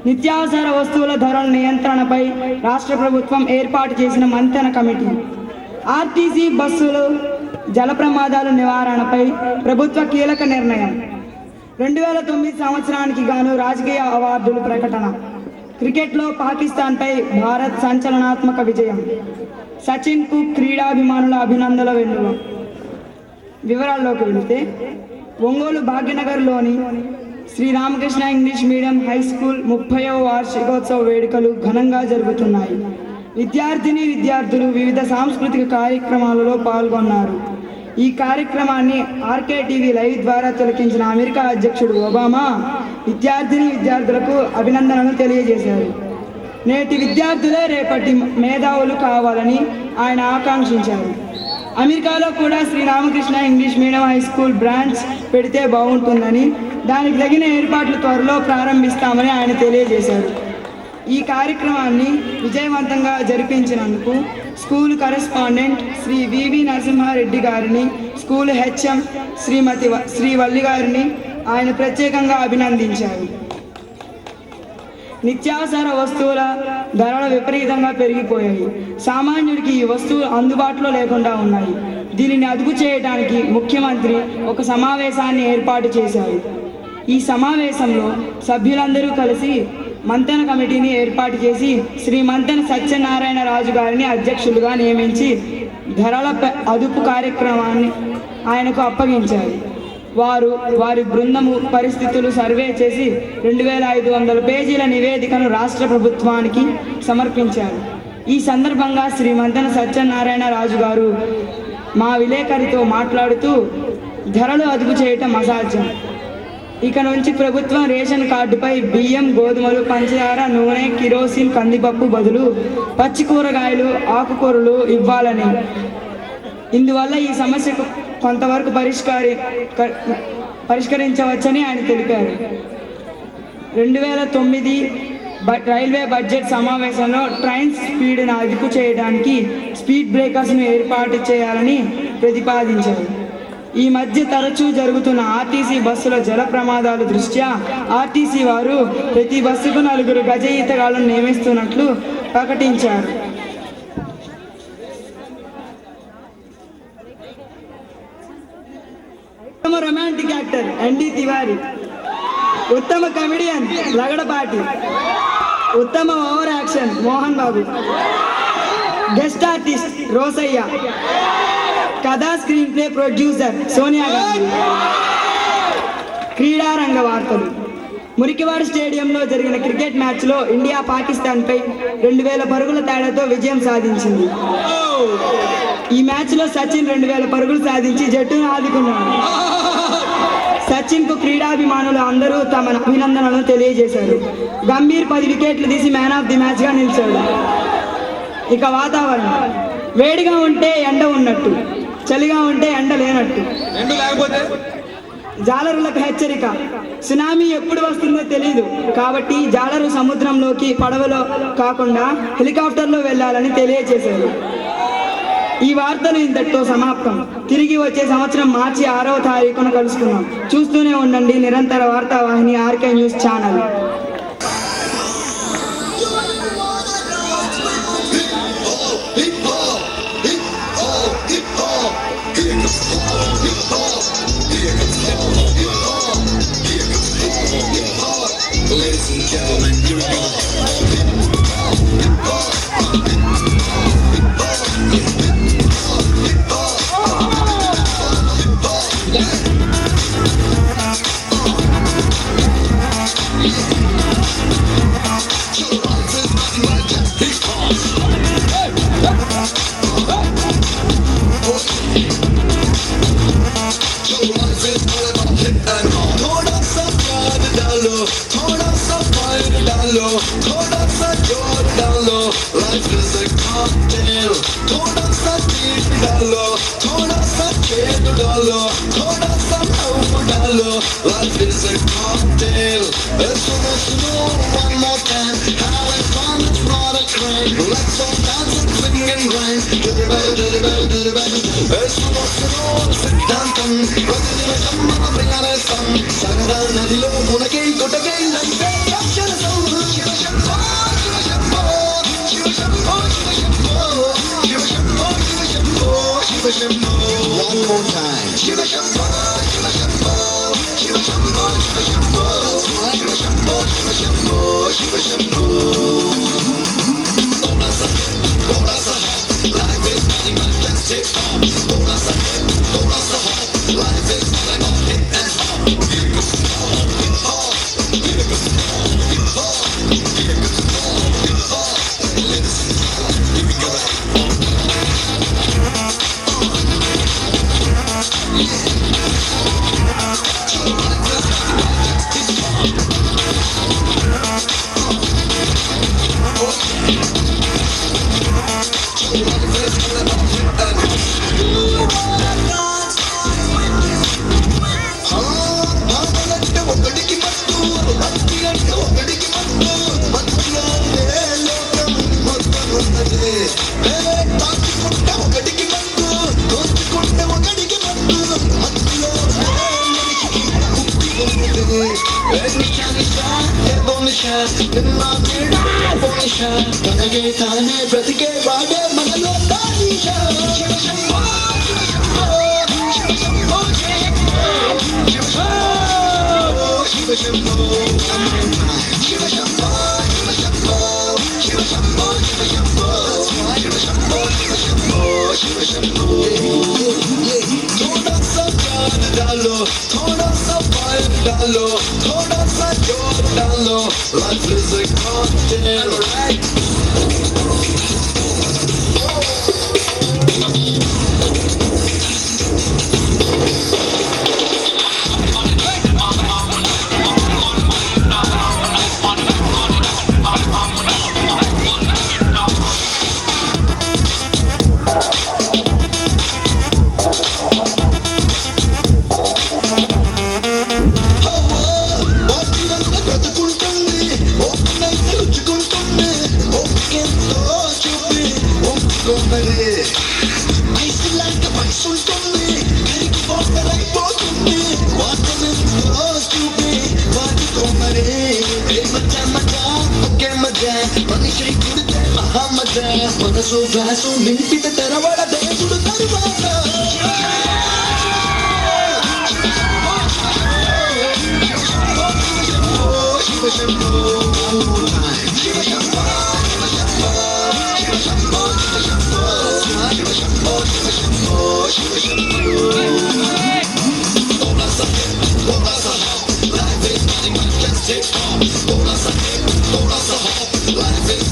నిత్యావసర వస్తువుల ధరల నియంత్రణపై రాష్ట్ర ప్రభుత్వం ఏర్పాటు చేసిన మంతెన కమిటీ, ఆర్టీసీ బస్సులు జల ప్రమాదాల నివారణపై ప్రభుత్వ కీలక నిర్ణయం, 2009 సంవత్సరానికి గాను రాజకీయ అవార్డులు ప్రకటన, క్రికెట్లో పాకిస్తాన్పై భారత్ సంచలనాత్మక విజయం, సచిన్కు క్రీడాభిమానుల అభినందనల వెన్నువ. వివరాల్లోకి వెళితే, ఒంగోలు భాగ్యనగర్లోని Sri Ramakrishna English medium high school 30వ వార్షికోత్సవ వేడుకలు ఘనంగా జరుగుతున్నాయి. విద్యార్థులు వివిధ సాంస్కృతిక కార్యక్రమాలలో పాల్గొన్నారు. ఈ కార్యక్రమాన్ని ఆర్కేటీవీ లైవ్ ద్వారా తిలకించిన అమెరికా అధ్యక్షుడు ఒబామా విద్యార్థులకు అభినందనలు తెలియజేశారు. నేటి విద్యార్థులే రేపటి మేధావులు కావాలని ఆయన ఆకాంక్షించారు. అమెరికాలో కూడా Sri Ramakrishna English medium high school branch పెడితే బాగుంటుందని, దానికి తగిన ఏర్పాట్లు త్వరలో ప్రారంభిస్తామని ఆయన తెలియజేశారు. ఈ కార్యక్రమాన్ని విజయవంతంగా జరిపించినందుకు స్కూల్ కరెస్పాండెంట్ శ్రీ వివి నరసింహారెడ్డి గారిని, స్కూల్ హెచ్ఎం శ్రీ వల్లి గారిని ఆయన ప్రత్యేకంగా అభినందించారు. నిత్యావసర వస్తువుల ధరలు విపరీతంగా పెరిగిపోయాయి. సామాన్యుడికి ఈ వస్తువులు అందుబాటులో లేకుండా ఉన్నాయి. దీనిని అదుపు చేయడానికి ముఖ్యమంత్రి ఒక సమావేశాన్ని ఏర్పాటు చేశారు. ఈ సమావేశంలో సభ్యులందరూ కలిసి మంతెన కమిటీని ఏర్పాటు చేసి శ్రీ మంతెన సత్యనారాయణ రాజు గారిని అధ్యక్షులుగా నియమించి ధరల అదుపు కార్యక్రమాన్ని ఆయనకు అప్పగించారు. వారి బృందము పరిస్థితులు సర్వే చేసి 2500 పేజీల నివేదికను రాష్ట్ర ప్రభుత్వానికి సమర్పించారు. ఈ సందర్భంగా శ్రీ మంతెన సత్యనారాయణ రాజు గారు మా విలేకరితో మాట్లాడుతూ, ధరలు అదుపు చేయటం అసాధ్యం. ఇక నుంచి ప్రభుత్వం రేషన్ కార్డుపై బియ్యం, గోధుమలు, పంచదార, నూనె, కిరోసిన్, కందిపప్పు బదులు పచ్చి కూరగాయలు, ఆకుకూరలు ఇవ్వాలని, ఇందువల్ల ఈ సమస్యకు కొంతవరకు పరిష్కరించవచ్చని ఆయన తెలిపారు. 2009 రైల్వే బడ్జెట్ సమావేశంలో ట్రైన్ స్పీడ్ను అదుపు చేయడానికి స్పీడ్ బ్రేకర్స్ను ఏర్పాటు చేయాలని ప్రతిపాదించారు. ఈ మధ్య తరచూ జరుగుతున్న ఆర్టీసీ బస్సుల జల ప్రమాదాల దృష్ట్యా ఆర్టీసీ వారు ప్రతి బస్సుకు 4 గజ ఈతగాళ్లను నియమిస్తున్నట్లు ప్రకటించారు. ఉత్తమ రొమాంటిక్ యాక్టర్ ఎన్డి తివారీ, ఉత్తమ కమెడియన్ లగడపాటి, ఉత్తమ over action Mohan Babu, guest artist Rosaiah, కథా screenplay producer Sonia Gandhi. క్రీడారంగ వార్తలు. మురికివాడ స్టేడియంలో జరిగిన క్రికెట్ మ్యాచ్లో ఇండియా పాకిస్తాన్పై 2000 పరుగుల తేడాతో విజయం సాధించింది. ఈ మ్యాచ్లో సచిన్ 2000 పరుగులు సాధించి జట్టును ఆదుకున్నాడు. సచిన్కు క్రీడాభిమానులు అందరూ తమ అభినందనలను తెలియజేశారు. గంభీర్ 10 వికెట్లు తీసి మ్యాన్ ఆఫ్ ది మ్యాచ్గా నిలిచాడు. ఇక వాతావరణం. వేడిగా ఉంటే ఎండ ఉన్నట్టు, చలిగా ఉంటే ఎండ లేనట్టు. జాలరులకు హెచ్చరిక. సునామీ ఎప్పుడు వస్తుందో తెలియదు కాబట్టి జాలరు సముద్రంలోకి పడవలో కాకుండా హెలికాప్టర్లో వెళ్ళాలని తెలియజేశారు. ఈ వార్తలు ఇంతటితో సమాప్తం. తిరిగి వచ్చే సంవత్సరం మార్చి 6వ తారీఖున కలుసుకున్నాం. చూస్తూనే ఉండండి నిరంతర వార్తావాహిని ఆర్కే న్యూస్ ఛానల్. डालो थोड़ा सा जोर डालो लाइफ इज अ कॉकटेल थोड़ा सा स्पीड डालो थोड़ा सा छेद डालो थोड़ा सा लव डालो लाइफ इज अ कॉकटेल सुनो सुनो one more time having fun it's not a crime let's all dance and swing and grind सुनो सुनो सिद्धांతం ప్రతిదిన మన ప్రియారసం సరదా నదిలో మునకే గుటకే లైఫ్ అక్షరసం Shiva Shambho Shiva Shambho Shiva Shambho Shiva Shambho Shiva Shambho Shiva Shambho Shiva Shambho one more time Shiva Shambho Shiva Shambho Shiva Shambho Shiva Shambho Shiva Shambho Shiva Shambho Shiva Shambho थोड़ा सा life is nothing but just take off थोड़ा सा life is nothing but hit and stop భావనంటే ఒకటికి మత్తు భక్తి అంటే ఒకటికి మత్తు మత్తులో లోకం మొత్తం ఉన్నది తాచుకుంటే ఒకటికి మత్తు దోచుకుంటే ఒకటికి మత్తు మత్తులో మనిషికి ముక్తి ఉన్నది తనగే తానే బ్రతికే వాడే మనలో తానీషా శివ శంభో శివ శంభో శివ శంభో శివ శంభో శివ శంభో శివ శంభో శివ శంభో శివ శంభో శివ శంభో శివ శంభో శివ శంభో थोड़ा सा प्यार डालो थोड़ा सा फाइट डालो थोड़ा सा जोर डालो life is a cocktail right బ్రతుకుంటుంది ఒక్కనైతే రుచుకుంటుంది ఒక్కెంతో చూపి ఒప్పుకోమరి ఐసులాంటి వయసు ఉంటుంది కరికి పోతరైపోతుంది వాతమెంతో చూపి వాటికోమరి మజా మజా ఒకే మజా మనిషి కుడితే మహామజా మనసు గ్లాసు నింపితే తెరవడ దేవుడు తరువాత Shiva Shambho one more time Shiva Shambho Shiva Shambho Shiva Shambho Shiva Shambho Shiva Shambho Shiva Shambho Shiva Shambho थोड़ा सा life is nothing but just take off थोड़ा सा life is